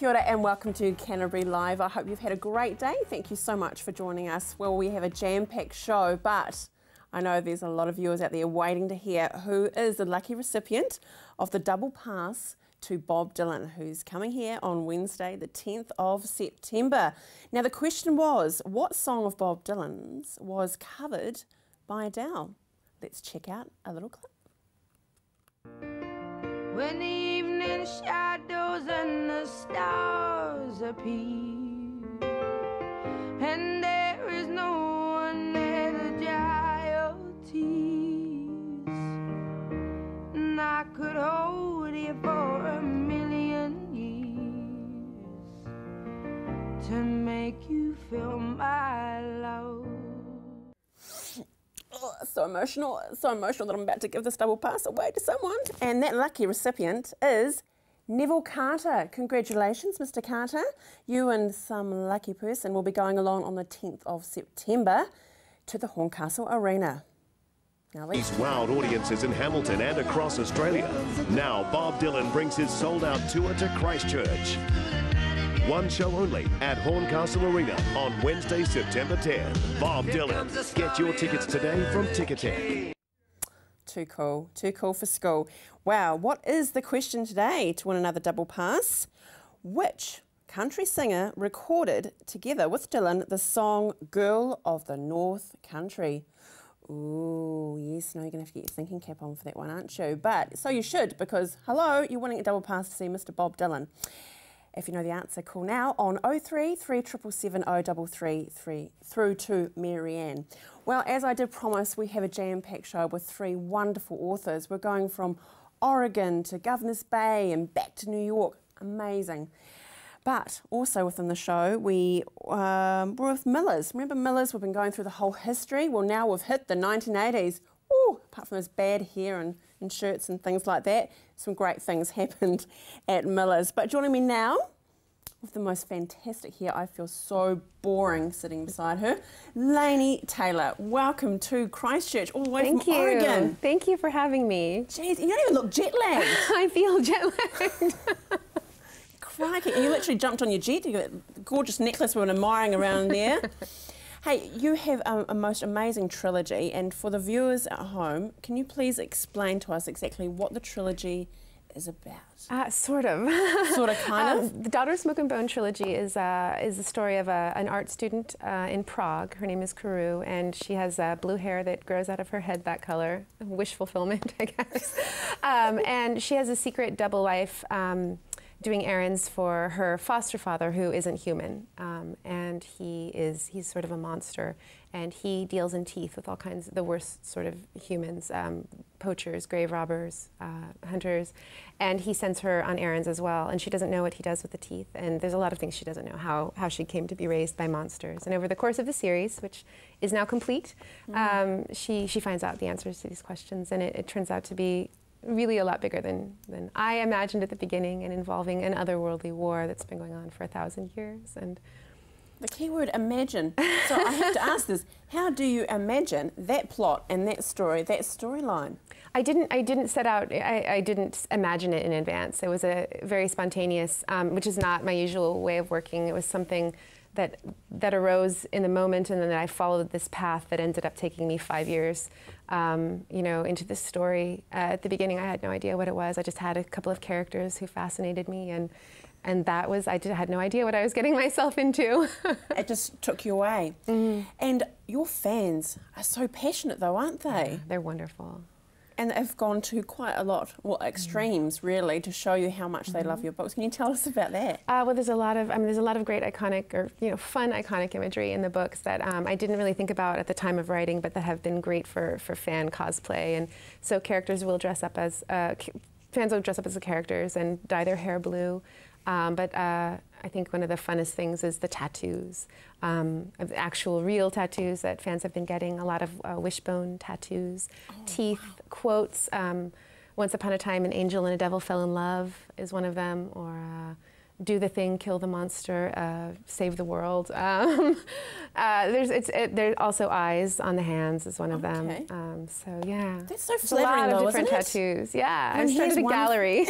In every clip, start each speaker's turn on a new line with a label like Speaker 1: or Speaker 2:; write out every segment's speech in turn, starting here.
Speaker 1: Kia ora and welcome to Canterbury Live. I hope you've had a great day. Thank you so much for joining us. Well, we have a jam-packed show, but I know there's a lot of viewers out there waiting to hear who is the lucky recipient of the double pass to Bob Dylan, who's coming here on Wednesday, the 10th of September. Now, the question was, what song of Bob Dylan's was covered by Adele? Let's check out a little clip.
Speaker 2: When the evening shadows and the stars appear, and there is no one there to dry your tears, and I could hold you for a million years to make you feel my love.
Speaker 1: Oh, so emotional that I'm about to give this double pass away to someone. And that lucky recipient is Neville Carter. Congratulations, Mr. Carter. You and some lucky person will be going along on the 10th of September to the Horncastle Arena. Now
Speaker 3: These wowed audiences in Hamilton and across Australia. Now Bob Dylan brings his sold-out tour to Christchurch. One show only at Horncastle Arena on Wednesday, September 10. Bob Dylan. Get your tickets today from Ticketek.
Speaker 1: Too cool for school. Wow, what is the question today to win another double pass? Which country singer recorded together with Dylan the song Girl of the North Country? Ooh, yes, no, you're going to have to get your thinking cap on for that one, aren't you? But so you should, because hello, you're winning a double pass to see Mr. Bob Dylan. If you know the answer, call now on 03 3777 0333 through to Marianne. Well, as I did promise, we have a jam-packed show with three wonderful authors. We're going from Oregon to Governor's Bay and back to New York. Amazing. But also within the show, we're with Millers. Remember Millers? We've been going through the whole history. Well, now we've hit the 1980s. Ooh, apart from his bad hair and shirts and things like that, some great things happened at Millers. But joining me now with the most fantastic hair, I feel so boring sitting beside her, Lainey Taylor. Welcome to Christchurch, all the way from Oregon.
Speaker 4: Thank you for having me.
Speaker 1: Jeez, you don't even look jet lagged.
Speaker 4: I feel jet lagged.
Speaker 1: Crikey, and you literally jumped on your jet. You got a gorgeous necklace we were admiring around there. Hey, you have a most amazing trilogy, and for the viewers at home, can you please explain to us exactly what the trilogy is about?
Speaker 4: Sort of.
Speaker 1: Sort of, kind of?
Speaker 4: The Daughter of Smoke and Bone trilogy is the story of an art student in Prague. Her name is Karu, and she has blue hair that grows out of her head that color. Wish fulfillment, I guess. And she has a secret double life doing errands for her foster father, who isn't human, and he's sort of a monster, and he deals in teeth with all kinds of the worst sort of humans, poachers, grave robbers, hunters, and he sends her on errands as well, and she doesn't know what he does with the teeth, and there's a lot of things she doesn't know, how she came to be raised by monsters. And over the course of the series, which is now complete, she finds out the answers to these questions, and it turns out to be really a lot bigger than I imagined at the beginning, and involving an otherworldly war that's been going on for 1,000 years. And
Speaker 1: the key word, imagine. So I have to ask this, how do you imagine that plot and that story, that storyline?
Speaker 4: I didn't set out, I didn't imagine it in advance. It was a very spontaneous, which is not my usual way of working. It was something that arose in the moment, and then I followed this path that ended up taking me 5 years, you know, into this story. At the beginning, I had no idea what it was. I just had a couple of characters who fascinated me, and that was, I had no idea what I was getting myself into.
Speaker 1: It just took you away. And your fans are so passionate though, aren't they?
Speaker 4: They're wonderful.
Speaker 1: And they've gone to quite a lot, well, extremes really, to show you how much they love your books. Can you tell us about that?
Speaker 4: Well, there's a lot of great iconic, or fun iconic imagery in the books that I didn't really think about at the time of writing, but that have been great for fan cosplay. And so characters will dress up as fans will dress up as the characters and dye their hair blue. But I think one of the funnest things is the tattoos, actual real tattoos that fans have been getting, a lot of wishbone tattoos, teeth, quotes. Once upon a time, an angel and a devil fell in love is one of them, or do the thing, kill the monster, save the world. There's also eyes on the hands is one of them. So yeah,
Speaker 1: that's so
Speaker 4: flattering.
Speaker 1: A lot of
Speaker 4: different tattoos. Yeah, I started a gallery.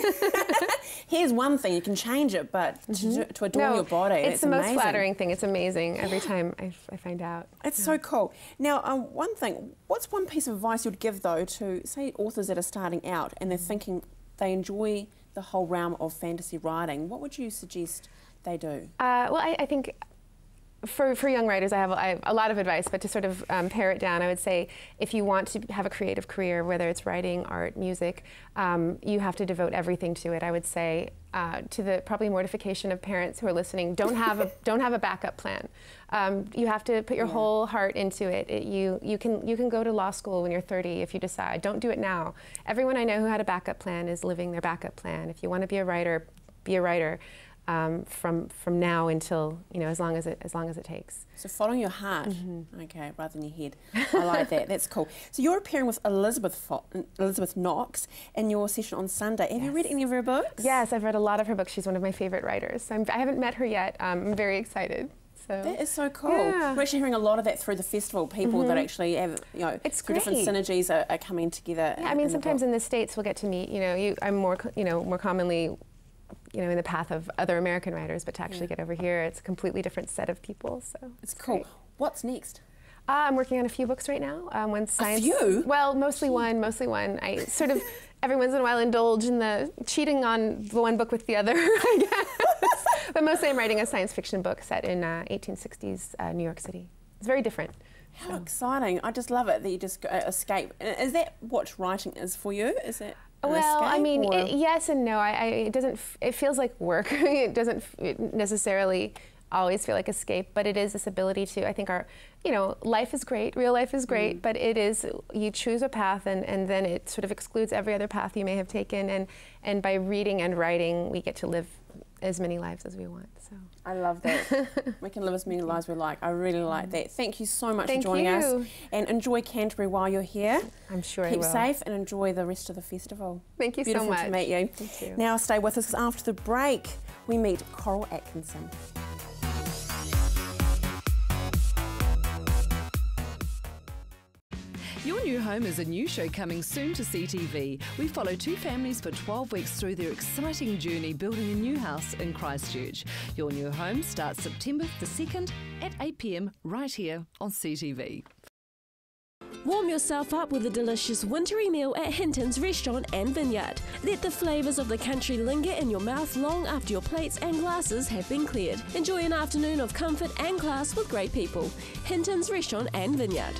Speaker 1: Here's one thing, you can change it, but to adorn your body,
Speaker 4: it's the
Speaker 1: amazing.
Speaker 4: most flattering thing. It's amazing every time I find out.
Speaker 1: It's so cool. Now, one thing, what's one piece of advice you'd give though to say authors that are starting out and they're thinking they enjoy the whole realm of fantasy writing? What would you suggest they do?
Speaker 4: Well, I think for young writers, I have a lot of advice, but to sort of pare it down, I would say if you want to have a creative career, whether it's writing, art, music, you have to devote everything to it. I would say to the probably mortification of parents who are listening, don't have a backup plan. You have to put your whole heart into it. You can go to law school when you're 30 if you decide. Don't do it now. Everyone I know who had a backup plan is living their backup plan. If you want to be a writer, be a writer. From now until, as long as it takes.
Speaker 1: So following your heart, okay, rather than your head. I like that. That's cool. So you're appearing with Elizabeth Knox in your session on Sunday. Have you read any of her books?
Speaker 4: Yes, I've read a lot of her books. She's one of my favourite writers. So I haven't met her yet. I'm very excited. So
Speaker 1: that is so cool.
Speaker 4: Yeah.
Speaker 1: We're actually hearing a lot of that through the festival. People that actually have,
Speaker 4: it's
Speaker 1: through
Speaker 4: great.
Speaker 1: different synergies are coming together.
Speaker 4: Yeah, I mean, sometimes in the States we'll get to meet. I'm more commonly, in the path of other American writers, but to actually get over here, it's a completely different set of people. So
Speaker 1: it's cool. Great. What's next?
Speaker 4: I'm working on a few books right now. One science.
Speaker 1: A few?
Speaker 4: Well, mostly one. I sort of every once in a while indulge in the cheating on the one book with the other, I guess. But mostly I'm writing a science fiction book set in 1860s New York City. It's very different.
Speaker 1: How exciting! I just love it that you just escape. Is that what writing is for you? Is it?
Speaker 4: Well, I mean, yes and no. It doesn't. It feels like work. It doesn't necessarily always feel like escape, but it is this ability to. I think life is great. Real life is great, but it is you choose a path, and then it sort of excludes every other path you may have taken. And by reading and writing, we get to live as many lives as we want. So
Speaker 1: I love that. We can live as many lives we like. I really like that. Thank you so much for joining us. And enjoy Canterbury while you're here.
Speaker 4: I'm sure I will.
Speaker 1: Keep safe and enjoy the rest of the festival.
Speaker 4: Thank you so much.
Speaker 1: Beautiful to meet you.
Speaker 4: Thank you.
Speaker 1: Now stay with us because after the break we meet Coral Atkinson.
Speaker 5: Your New Home is a new show coming soon to CTV. We follow two families for 12 weeks through their exciting journey building a new house in Christchurch. Your New Home starts September the 2nd at 8 p.m. right here on CTV.
Speaker 6: Warm yourself up with a delicious wintry meal at Hinton's Restaurant and Vineyard. Let the flavours of the country linger in your mouth long after your plates and glasses have been cleared. Enjoy an afternoon of comfort and class with great people. Hinton's Restaurant and Vineyard.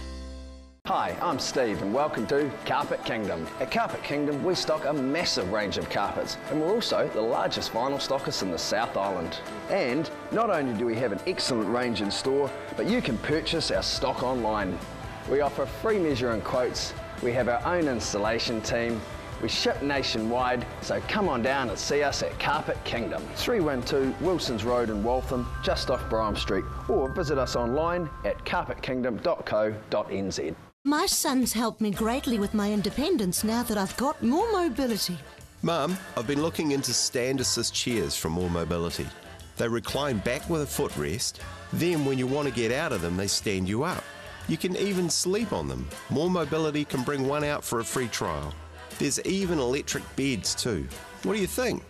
Speaker 7: Hi, I'm Steve and welcome to Carpet Kingdom. At Carpet Kingdom we stock a massive range of carpets and we're also the largest vinyl stockist in the South Island. And not only do we have an excellent range in store, but you can purchase our stock online. We offer free measuring quotes, we have our own installation team, we ship nationwide, so come on down and see us at Carpet Kingdom. 312 Wilsons Road in Waltham, just off Brougham Street, or visit us online at carpetkingdom.co.nz.
Speaker 8: My son's helped me greatly with my independence now that I've got more mobility.
Speaker 9: Mum, I've been looking into stand assist chairs from More Mobility. They recline back with a footrest, then when you want to get out of them, they stand you up. You can even sleep on them. More Mobility can bring one out for a free trial. There's even electric beds too. What do you think?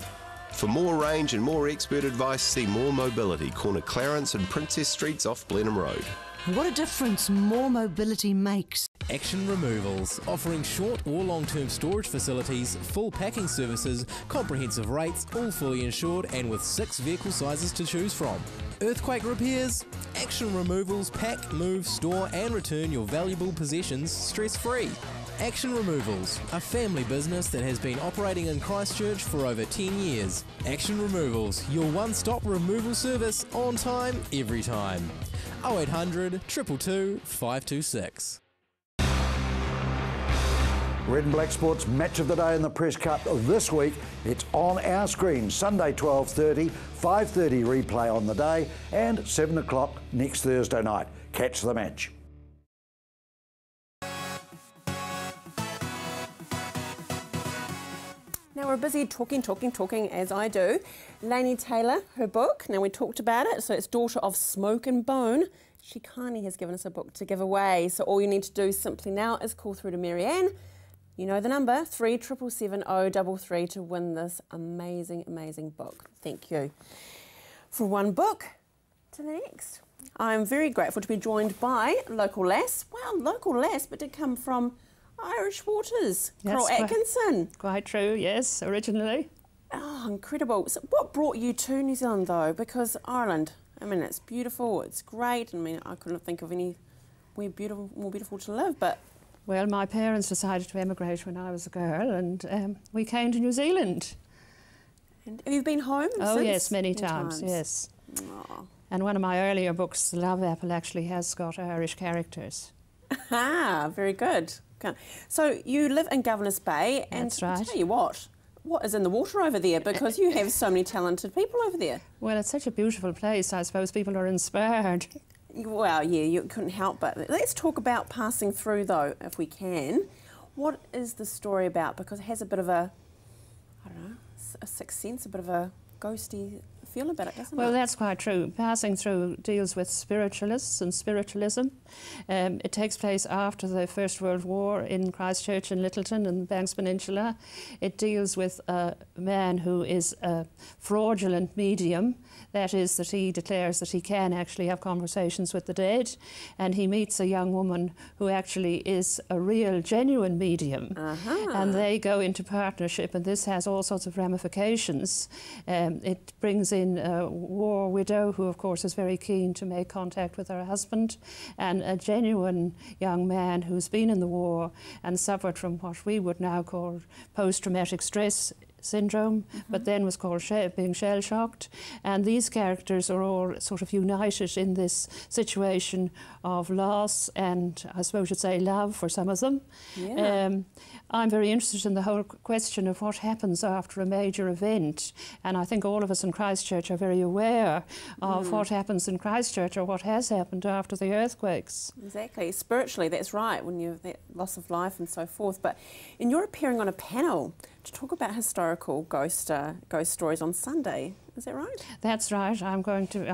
Speaker 9: For more range and more expert advice, see More Mobility, corner Clarence and Princess Streets off Blenheim Road.
Speaker 8: What a difference more mobility makes.
Speaker 10: Action Removals, offering short or long-term storage facilities, full packing services, comprehensive rates, all fully insured and with 6 vehicle sizes to choose from. Earthquake repairs? Action Removals pack, move, store and return your valuable possessions stress-free. Action Removals, a family business that has been operating in Christchurch for over 10 years. Action Removals, your one-stop removal service on time, every time. 0800 222 526.
Speaker 11: Red and Black Sports match of the day in the Press Cup this week. It's on our screen, Sunday 12:30, 5:30 replay on the day and 7 o'clock next Thursday night. Catch the match.
Speaker 1: Now we're busy talking, as I do. Lainey Taylor, her book, now we talked about it, so it's Daughter of Smoke and Bone. She kindly has given us a book to give away, so all you need to do simply now is call through to Marianne. You know the number, 3777033 to win this amazing, amazing book. Thank you. For one book to the next. I'm very grateful to be joined by local lass. Well, local lass, but did come from Irish waters. Carol Atkinson.
Speaker 12: Quite true, yes, originally.
Speaker 1: Oh, incredible. So what brought you to New Zealand, though? Because Ireland, I mean, it's beautiful, it's great. I mean, I couldn't think of anywhere more beautiful to live, but...
Speaker 12: Well, my parents decided to emigrate when I was a girl, and we came to New Zealand.
Speaker 1: And have you been home
Speaker 12: Oh,
Speaker 1: since?
Speaker 12: yes, many times, yes.
Speaker 1: Oh.
Speaker 12: And one of my earlier books, The Love Apple, actually has got Irish characters.
Speaker 1: Ah, very good. Okay. So you live in Governor's Bay, and
Speaker 12: That's right.
Speaker 1: I tell you what is in the water over there? Because you have so many talented people over there.
Speaker 12: Well, it's such a beautiful place. I suppose people are inspired.
Speaker 1: Well, yeah, you couldn't help but. Let's talk about passing through, though, if we can. What is the story about? Because it has a bit of a, I don't know, a sixth sense, a bit of a ghosty feel about it, doesn't it?
Speaker 12: Well, that's quite true. Passing Through deals with spiritualists and spiritualism. It takes place after the First World War in Christchurch and Lyttelton and the Banks Peninsula. It deals with a man who is a fraudulent medium. That is, that he declares that he can actually have conversations with the dead, and he meets a young woman who actually is a real, genuine medium. And they go into partnership, and this has all sorts of ramifications. It brings in a war widow who, of course, is very keen to make contact with her husband, and a genuine young man who's been in the war and suffered from what we would now call post-traumatic stress syndrome, but then was called being shell-shocked. And these characters are all sort of united in this situation of loss and, I suppose you'd say, love for some of them.
Speaker 1: Yeah.
Speaker 12: I'm very interested in the whole question of what happens after a major event, and I think all of us in Christchurch are very aware of what happens in Christchurch or what has happened after the earthquakes.
Speaker 1: Exactly. Spiritually, that's right, when you have that loss of life and so forth. But and you're appearing on a panel to talk about historical ghost stories on Sunday. Is that right?
Speaker 12: That's right. I'm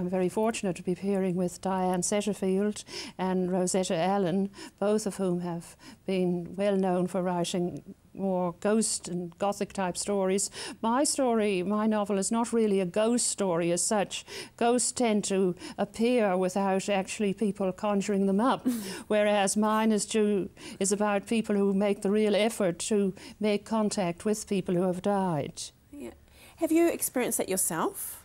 Speaker 12: very fortunate to be appearing with Diane Setterfield and Rosetta Allen, both of whom have been well known for writing more ghost and gothic type stories. My novel is not really a ghost story as such. Ghosts tend to appear without actually people conjuring them up, whereas mine is about people who make the real effort to make contact with people who have died.
Speaker 1: Yeah. Have you experienced that yourself?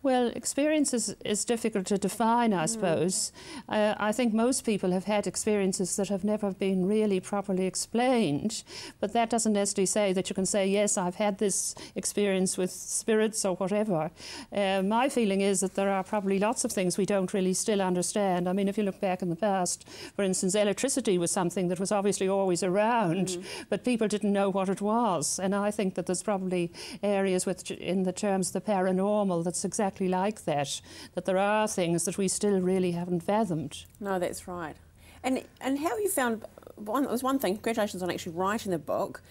Speaker 12: Well, experience is difficult to define, I suppose. I think most people have had experiences that have never been really properly explained, but that doesn't necessarily say that you can say, yes, I've had this experience with spirits or whatever. My feeling is that there are probably lots of things we don't really still understand. I mean, if you look back in the past, for instance, electricity was something that was obviously always around, but people didn't know what it was. And I think that there's probably areas in the terms of the paranormal that's exactly like that there are things that we still really haven't fathomed.
Speaker 1: No, that's right. And how have you found, it was one thing, congratulations on actually writing the book,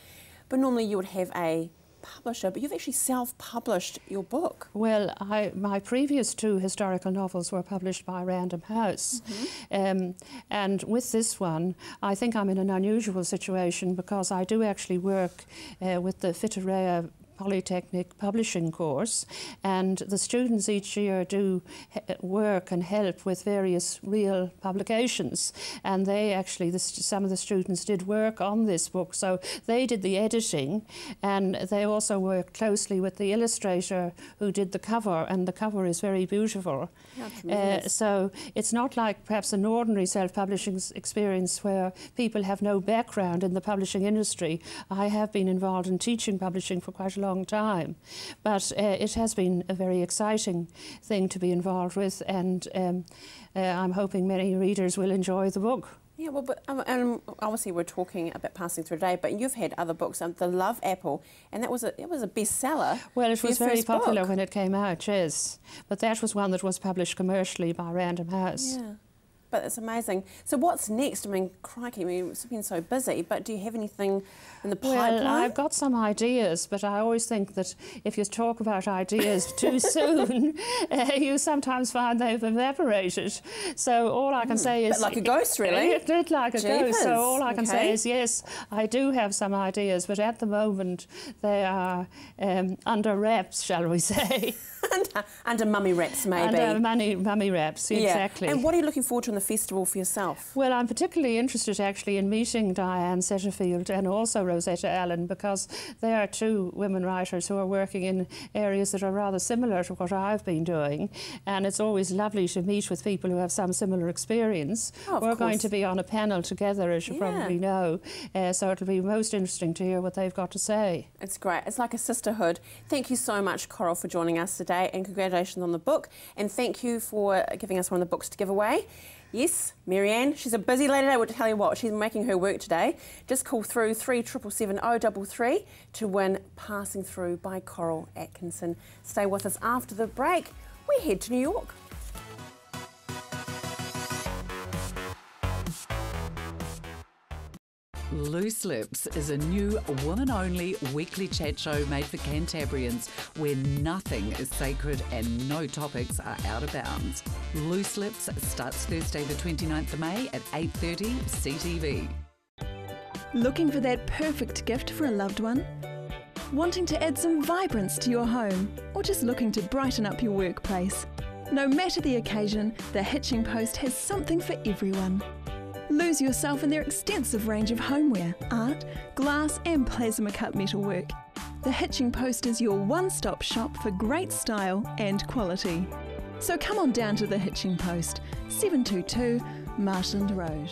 Speaker 1: but normally you would have a publisher, but you've actually self-published your book.
Speaker 12: Well, my previous two historical novels were published by Random House, and with this one I think I'm in an unusual situation because I do actually work with the Whitireia Polytechnic publishing course, and the students each year do work and help with various real publications, and they actually, some of the students did work on this book, so they did the editing, and they also worked closely with the illustrator who did the cover, and the cover is very beautiful. So it's not like perhaps an ordinary self-publishing experience where people have no background in the publishing industry. I have been involved in teaching publishing for quite a long time, but it has been a very exciting thing to be involved with, and I'm hoping many readers will enjoy the book.
Speaker 1: Yeah, well, but obviously we're talking about passing through today, but you've had other books, The Love Apple, and it was a bestseller.
Speaker 12: Well, it was very popular when it came out, yes, but that was one that was published commercially by Random House.
Speaker 1: Yeah. But it's amazing. So what's next? I mean, crikey, I mean, it's been so busy, but do you have anything in the pipeline?
Speaker 12: Well, I've got some ideas, but I always think that if you talk about ideas too soon, you sometimes find they've evaporated. So all I can say is...
Speaker 1: Bit like a ghost, really.
Speaker 12: A bit like a ghost. So all I can say is, yes, I do have some ideas, but at the moment they are under wraps, shall we say.
Speaker 1: Under mummy wraps, maybe.
Speaker 12: Under mummy wraps, exactly.
Speaker 1: And what are you looking forward to in the festival for yourself?
Speaker 12: Well, I'm particularly interested actually in meeting Diane Setterfield and also Rosetta Allen, because they are two women writers who are working in areas that are rather similar to what I've been doing, and it's always lovely to meet with people who have some similar experience. We're going to be on a panel together, as you probably know, so it'll be most interesting to hear what they've got to say.
Speaker 1: It's great. It's like a sisterhood. Thank you so much, Coral, for joining us today, and congratulations on the book, and thank you for giving us one of the books to give away. Yes, Marianne, she's a busy lady. I will tell you what, she's making her work today. Just call through 3777 033 to win Passing Through by Coral Atkinson. Stay with us after the break. We head to New York.
Speaker 13: Loose Lips is a new woman-only weekly chat show made for Cantabrians where nothing is sacred and no topics are out of bounds. Loose Lips starts Thursday the 29th of May at 8:30 CTV.
Speaker 14: Looking for that perfect gift for a loved one? Wanting to add some vibrance to your home, or just looking to brighten up your workplace? No matter the occasion, the Hitching Post has something for everyone. Lose yourself in their extensive range of homeware, art, glass and plasma cut metalwork. The Hitching Post is your one-stop shop for great style and quality. So come on down to the Hitching Post, 722 Marshland Road.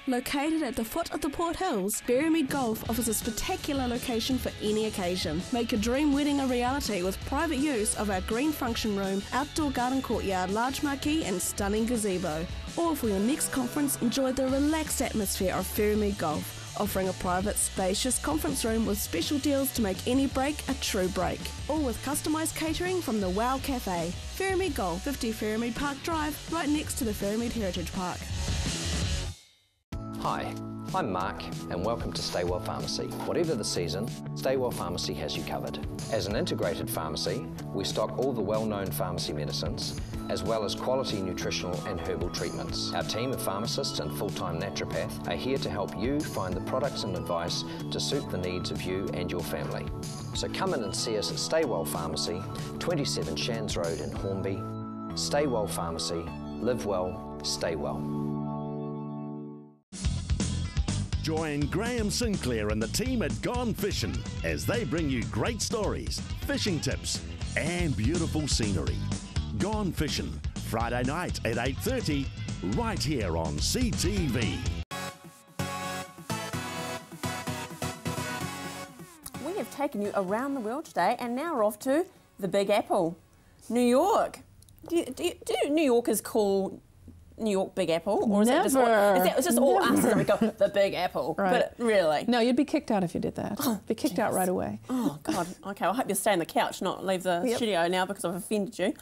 Speaker 15: Located at the foot of the Port Hills, Pyramid Golf offers a spectacular location for any occasion. Make your dream wedding a reality with private use of our green function room, outdoor garden courtyard, large marquee and stunning gazebo. Or for your next conference, enjoy the relaxed atmosphere of Pyramid Golf, offering a private, spacious conference room with special deals to make any break a true break. All with customised catering from the Wow Cafe. Pyramid Golf, 50 Pyramid Park Drive, right next to the Pyramid Heritage Park.
Speaker 7: Hi, I'm Mark and welcome to Stay Well Pharmacy. Whatever the season, Stay Well Pharmacy has you covered. As an integrated pharmacy, we stock all the well-known pharmacy medicines, as well as quality nutritional and herbal treatments. Our team of pharmacists and full-time naturopath are here to help you find the products and advice to suit the needs of you and your family. So come in and see us at Stay Well Pharmacy, 27 Shands Road in Hornby. Stay Well Pharmacy, live well, stay well.
Speaker 16: Join Graham Sinclair and the team at Gone Fishing as they bring you great stories, fishing tips and beautiful scenery. Gone Fishing, Friday night at 8:30, right here on CTV.
Speaker 1: We have taken you around the world today, and now we're off to the Big Apple, New York. Do New Yorkers call New York Big Apple, or is it just all us that we go the Big Apple?
Speaker 17: Right.
Speaker 1: But really,
Speaker 17: no, you'd be kicked out if you did that. Be kicked out right away.
Speaker 1: Oh God. Okay, well, I hope you stay on the couch, not leave the studio now because I've offended you.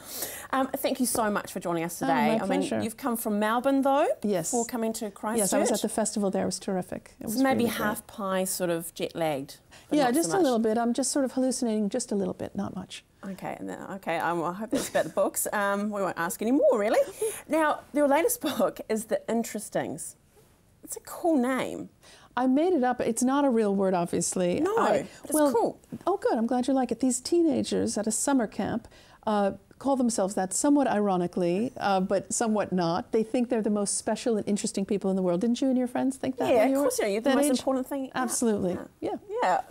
Speaker 1: Thank you so much for joining us today.
Speaker 17: My pleasure.
Speaker 1: I mean, you've come from Melbourne though.
Speaker 17: Yes.
Speaker 1: Before coming to Christchurch.
Speaker 17: Yes, I was at the festival there. It was terrific. It was
Speaker 1: maybe
Speaker 17: really
Speaker 1: half pie, sort of jet lagged.
Speaker 17: Yeah, just a little bit. I'm just sort of hallucinating just a little bit, not much.
Speaker 1: Okay, I hope that's about the books. We won't ask any more, really. Now, your latest book is The Interestings. It's a cool name.
Speaker 17: I made it up. It's not a real word, obviously.
Speaker 1: No, but it's cool.
Speaker 17: Oh, good. I'm glad you like it. These teenagers at a summer camp call themselves that somewhat ironically, but somewhat not. They think they're the most special and interesting people in the world. Didn't you and your friends think that?
Speaker 1: Yeah, of course. You're the most important thing.
Speaker 17: Absolutely. Yeah.
Speaker 1: Yeah,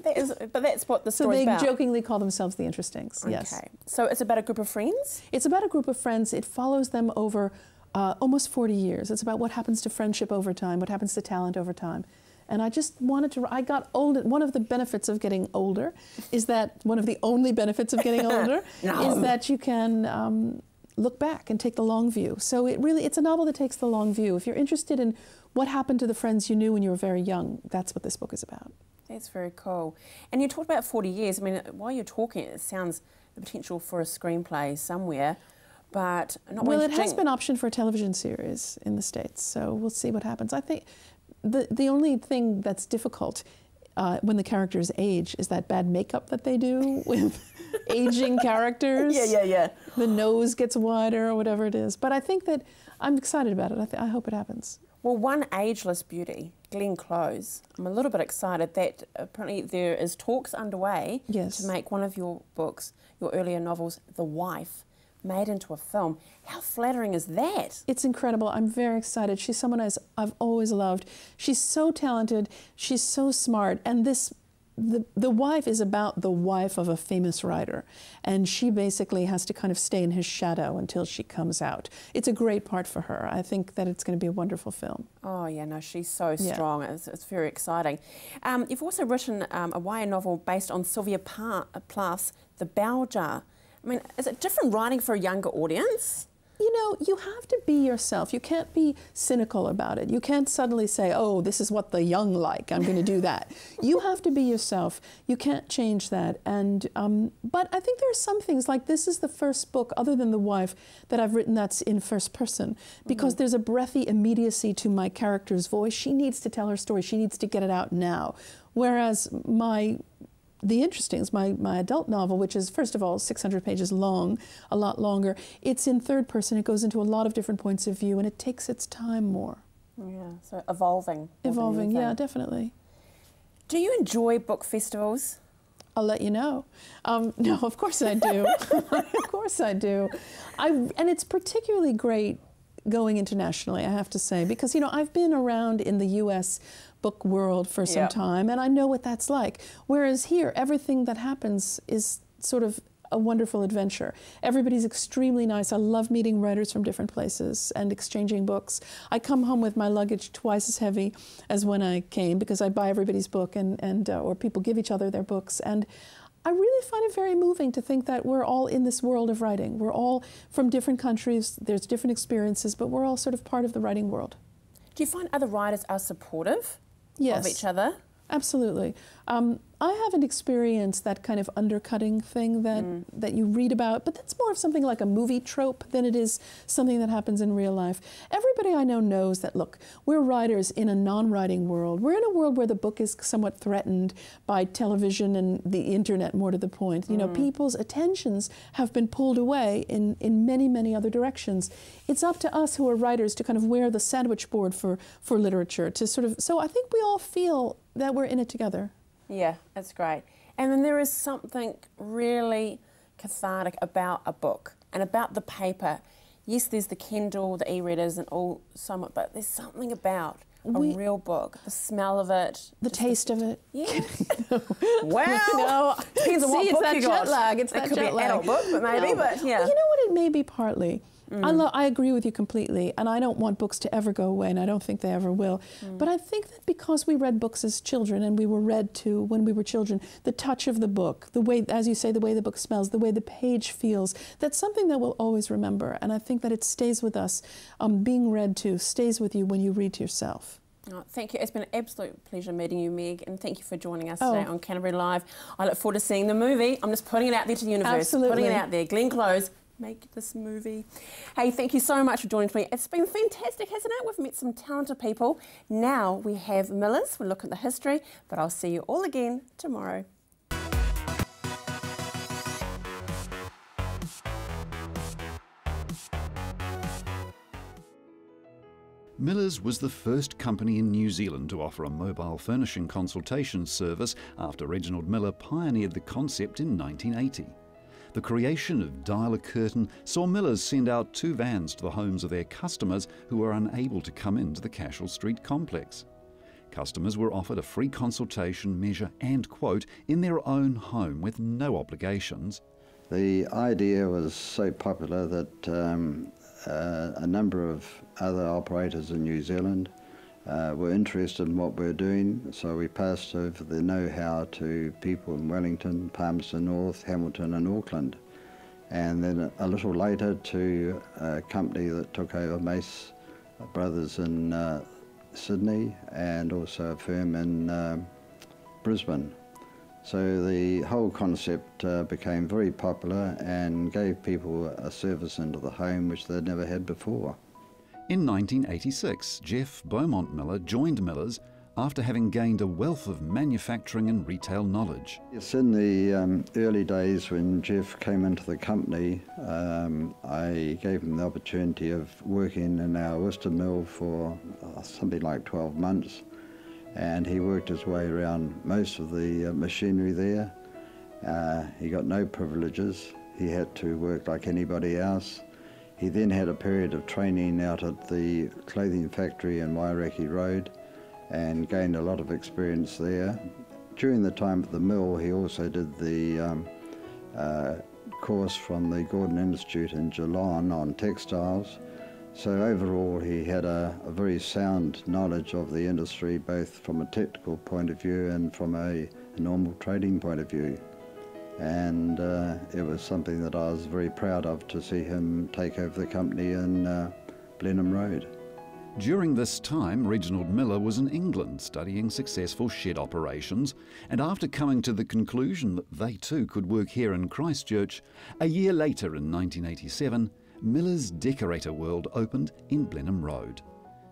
Speaker 1: but that's what the story's about.
Speaker 17: So they jokingly call themselves the Interestings. Yes.
Speaker 1: Okay. So it's about a group of friends?
Speaker 17: It's about a group of friends. It follows them over almost 40 years. It's about what happens to friendship over time, what happens to talent over time. And I just wanted to, I got old. One of the benefits of getting older is that, one of the only benefits of getting older is that you can look back and take the long view. So it's a novel that takes the long view. If you're interested in what happened to the friends you knew when you were very young, that's what this book is about.
Speaker 1: That's very cool. And you talked about 40 years. I mean, while you're talking, it sounds the potential for a screenplay somewhere. but not
Speaker 17: well,
Speaker 1: when
Speaker 17: it has been optioned for a television series in the States, so we'll see what happens. I think the only thing that's difficult when the characters age is that bad makeup that they do with aging characters.
Speaker 1: Yeah.
Speaker 17: The nose gets wider or whatever it is. But I think that I'm excited about it. I hope it happens.
Speaker 1: Well, one ageless beauty, Glenn Close. I'm a little bit excited that apparently there is talks underway to make one of your books, your earlier novels, The Wife, made into a film. How flattering is that?
Speaker 17: It's incredible. I'm very excited. She's someone I've always loved. She's so talented. She's so smart. And the Wife is about the wife of a famous writer. And she basically has to kind of stay in his shadow until she comes out. It's a great part for her. I think that it's going to be a wonderful film.
Speaker 1: Oh, yeah, no, she's so strong. It's very exciting. You've also written a YA novel based on Sylvia Plath's The Bell Jar. I mean, is it different writing for a younger audience?
Speaker 17: You know, you have to be yourself. You can't be cynical about it. You can't suddenly say, oh, this is what the young like, I'm going to do that. You have to be yourself. You can't change that. And but I think there are some things, like this is the first book, other than The Wife, that I've written that's in first person, because there's a breathy immediacy to my character's voice. She needs to tell her story. She needs to get it out now. Whereas The Interestings, my adult novel, which is, first of all, 600 pages long, a lot longer, it's in third person. It goes into a lot of different points of view, and it takes its time more.
Speaker 1: Yeah, so evolving.
Speaker 17: Evolving, yeah, definitely.
Speaker 1: Do you enjoy book festivals?
Speaker 17: I'll let you know. No, of course I do. Of course I do. And it's particularly great going internationally, I have to say, because, you know, I've been around in the U.S. book world for some time, and I know what that's like. Whereas here, everything that happens is sort of a wonderful adventure. Everybody's extremely nice. I love meeting writers from different places and exchanging books. I come home with my luggage twice as heavy as when I came, because I buy everybody's book or people give each other their books. And I really find it very moving to think that we're all in this world of writing. We're all from different countries, there's different experiences, but we're all sort of part of the writing world.
Speaker 1: Do you find other writers are supportive of each other?
Speaker 17: Absolutely. I haven't experienced that kind of undercutting thing that you read about, but that's more of something like a movie trope than it is something that happens in real life. Everybody I know knows that, look, we're writers in a non-writing world. We're in a world where the book is somewhat threatened by television and the internet, more to the point. You know, people's attentions have been pulled away in many, many other directions. It's up to us who are writers to kind of wear the sandwich board for literature, to sort of, so I think we all feel that we're in it together.
Speaker 1: Yeah, that's great. And then there is something really cathartic about a book and about the paper. Yes, there's the Kindle, the e-readers and all somewhat, but there's something about a real book, the smell of it.
Speaker 17: The taste of it.
Speaker 1: Yeah. Well, depends on what book you got.
Speaker 17: Jet lag. It's that
Speaker 1: could
Speaker 17: jet
Speaker 1: be an
Speaker 17: lag.
Speaker 1: adult book, but maybe, but yeah.
Speaker 17: Well, you know what, it may be partly. I agree with you completely, and I don't want books to ever go away, and I don't think they ever will. But I think that because we read books as children, and we were read to when we were children, the touch of the book, the way, as you say, the way the book smells, the way the page feels, that's something that we'll always remember. And I think that it stays with us. Being read to stays with you when you read to yourself.
Speaker 1: Oh, thank you. It's been an absolute pleasure meeting you, Meg, and thank you for joining us today on Canterbury Live. I look forward to seeing the movie. I'm just putting it out there to the universe.
Speaker 17: Absolutely.
Speaker 1: Putting it out there. Glenn Close, make this movie. Hey, thank you so much for joining me. It's been fantastic, hasn't it? We've met some talented people. Now we have Millers. We'll look at the history, but I'll see you all again tomorrow.
Speaker 18: Millers was the first company in New Zealand to offer a mobile furnishing consultation service after Reginald Miller pioneered the concept in 1980. The creation of Dial a Curtain saw Millers send out 2 vans to the homes of their customers who were unable to come into the Cashel Street complex. Customers were offered a free consultation, measure and quote in their own home with no obligations.
Speaker 19: The idea was so popular that a number of other operators in New Zealand were interested in what we were doing, so we passed over the know-how to people in Wellington, Palmerston North, Hamilton and Auckland. And then a little later to a company that took over, Mace Brothers in Sydney, and also a firm in Brisbane. So the whole concept became very popular and gave people a service into the home which they'd never had before.
Speaker 18: In 1986, Jeff Beaumont Miller joined Miller's after having gained a wealth of manufacturing and retail knowledge.
Speaker 19: Yes, in the early days when Jeff came into the company, I gave him the opportunity of working in our Worcester mill for something like 12 months, and he worked his way around most of the machinery there. He got no privileges. He had to work like anybody else. He then had a period of training out at the clothing factory in Wairaki Road and gained a lot of experience there. During the time at the mill, he also did the course from the Gordon Institute in Geelong on textiles. So overall, he had a very sound knowledge of the industry, both from a technical point of view and from a normal trading point of view. And it was something that I was very proud of, to see him take over the company in Blenheim Road.
Speaker 18: During this time, Reginald Miller was in England studying successful shed operations, and after coming to the conclusion that they too could work here in Christchurch, a year later in 1987, Miller's Decorator World opened in Blenheim Road.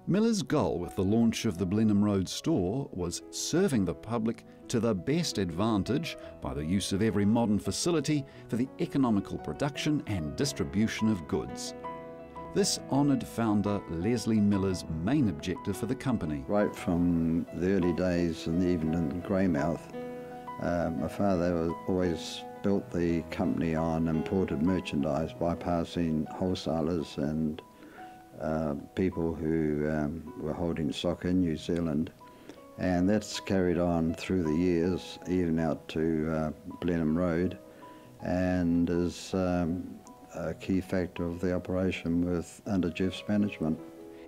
Speaker 18: Miller's goal with the launch of the Blenheim Road store was serving the public to the best advantage by the use of every modern facility for the economical production and distribution of goods. This honoured founder Leslie Miller's main objective for the company.
Speaker 19: Right from the early days, and even in Greymouth, my father always built the company on imported merchandise, bypassing wholesalers and people who were holding stock in New Zealand. And that's carried on through the years, even out to Blenheim Road, and is a key factor of the operation under Jeff's management.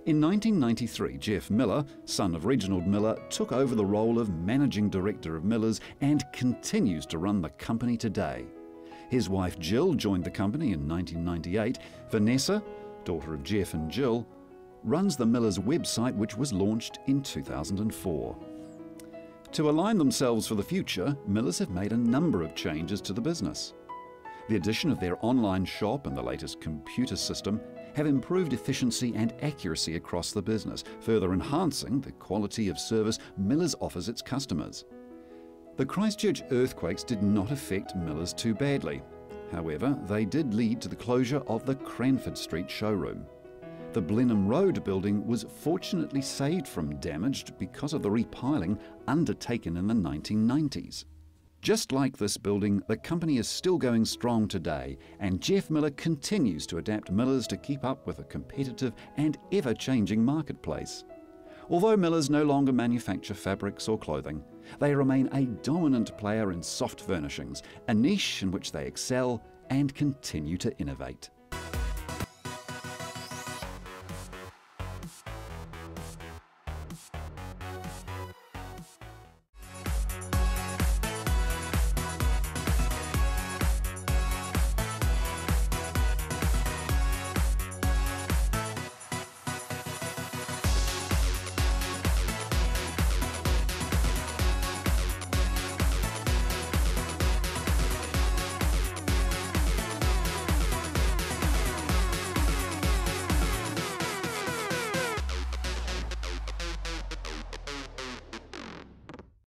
Speaker 18: In 1993, Jeff Miller, son of Reginald Miller, took over the role of Managing Director of Miller's and continues to run the company today. His wife Jill joined the company in 1998. Vanessa, daughter of Jeff and Jill, runs the Miller's website, which was launched in 2004. To align themselves for the future, Miller's have made a number of changes to the business. The addition of their online shop and the latest computer system have improved efficiency and accuracy across the business, further enhancing the quality of service Miller's offers its customers. The Christchurch earthquakes did not affect Miller's too badly. However, they did lead to the closure of the Cranford Street showroom. The Blenheim Road building was fortunately saved from damage because of the repiling undertaken in the 1990s. Just like this building, the company is still going strong today, and Jeff Miller continues to adapt Miller's to keep up with a competitive and ever-changing marketplace. Although Miller's no longer manufacture fabrics or clothing, they remain a dominant player in soft furnishings, a niche in which they excel and continue to innovate.